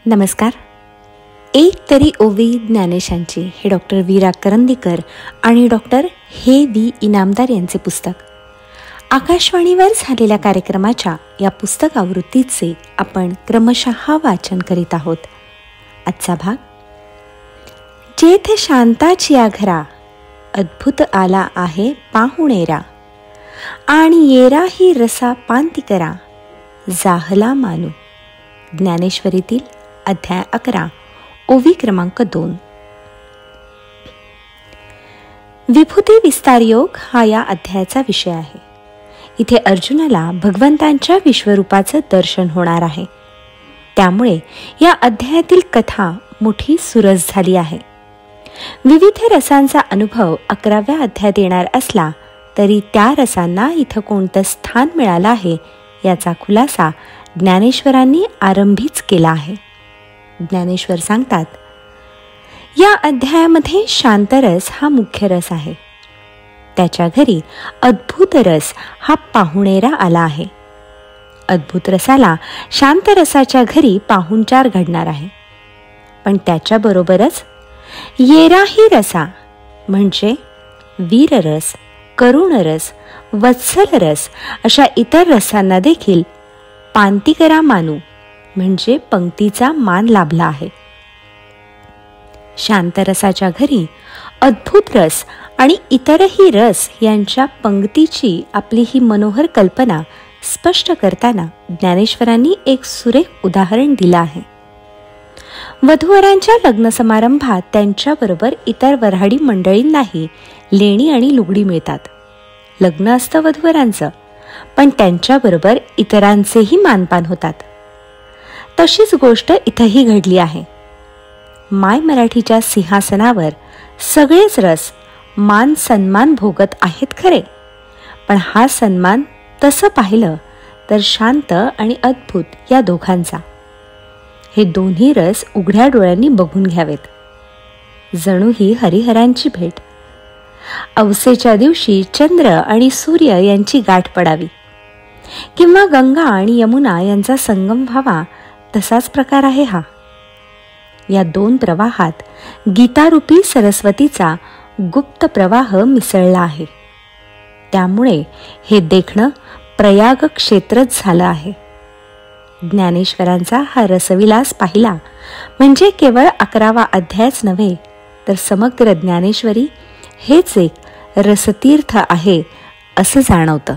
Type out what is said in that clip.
नमस्कार. एक तरी ओवी ज्ञानेशांची हे डॉक्टर वीरा करंदीकर आणि डॉक्टर हे वी इनामदार यांचे पुस्तक. आकाशवाणीवर झालेल्या कार्यक्रमाच्या या पुस्तक आवृत्तीचे आपण क्रमशः वाचन करीत आहोत. आजचा भाग, जेथे शांताची या घरा अद्भुत आला आहे पाहुणेरा, आणि येरा ही रसा पांती करा जाहला मानू. ज्ञानेश्वरीतील अध्याय 11, ओवी क्रमांक 2. विभूती विस्तार योग हा या अध्यायाचा विषय आहे. इथे अर्जुनाला भगवंतांच्या विश्वरूपाचं दर्शन होणार आहे. त्यामुळे या अध्यायातील कथा मोठी सुरस झाली आहे. विविध रसांचा अनुभव 11व्या अध्यायात येणार असला तरी त्या रसांना इथं कोणतं स्थान मिळालं आहे याचा खुलासा ज्ञानेश्वरांनी आरंभीच केला आहे. ज्ञानेश्वर सांगतात, या अध्यायामध्ये शांतरस हा मुख्य रस आहे. त्याच्या घरी अद्भुत रस हा पाहुणेरा आला आहे. अद्भुत रसाला शांत रसाच्या घरी पाहुणचार घडणार आहे. पण त्याच्याबरोबरच येराही रसा म्हणजे वीररस, करुणरस, वत्सलरस अशा इतर रसांना देखील पांतिकरा मानू म्हणजे पंक्तीचा मान लाभला आहे. शांतरसाच्या घरी अद्भुत रस आणि इतरही रस यांच्या पंक्तीची आपली ही मनोहर कल्पना स्पष्ट करताना ज्ञानेश्वरांनी एक सुरेख उदाहरण दिलं आहे. वधूवरांच्या लग्न समारंभात त्यांच्याबरोबर इतर वऱ्हाडी मंडळींनाही लेणी आणि लुगडी मिळतात. लग्न असतं वधूवरांचं, पण त्यांच्याबरोबर इतरांचेही मानपान होतात. तशीच गोष्ट इथंही घडली आहे. माय मराठीच्या सिंहासनावर सगळेच रस मान सन्मान भोगत आहेत खरे, पण हा सन्मान तसं पाहिलं तर शांत आणि अद्भुत या दोघांचा. हे दोन्ही रस उघड्या डोळ्यांनी बघून घ्यावेत. जणू ही हरिहरांची भेट. अवसेच्या दिवशी चंद्र आणि सूर्य यांची गाठ पडावी, किंवा गंगा आणि यमुना यांचा संगम व्हावा, तसाच प्रकार आहे हा. या दोन प्रवाहात गीतारूपी सरस्वतीचा गुप्त प्रवाह मिसळला आहे. त्यामुळे हे देखणं प्रयाग क्षेत्रच झालं आहे. ज्ञानेश्वरांचा हा रसविलास पाहिला म्हणजे केवळ 11वा अध्यायच नव्हे, तर समग्र ज्ञानेश्वरी हेच एक रसतीर्थ आहे असं जाणवतं.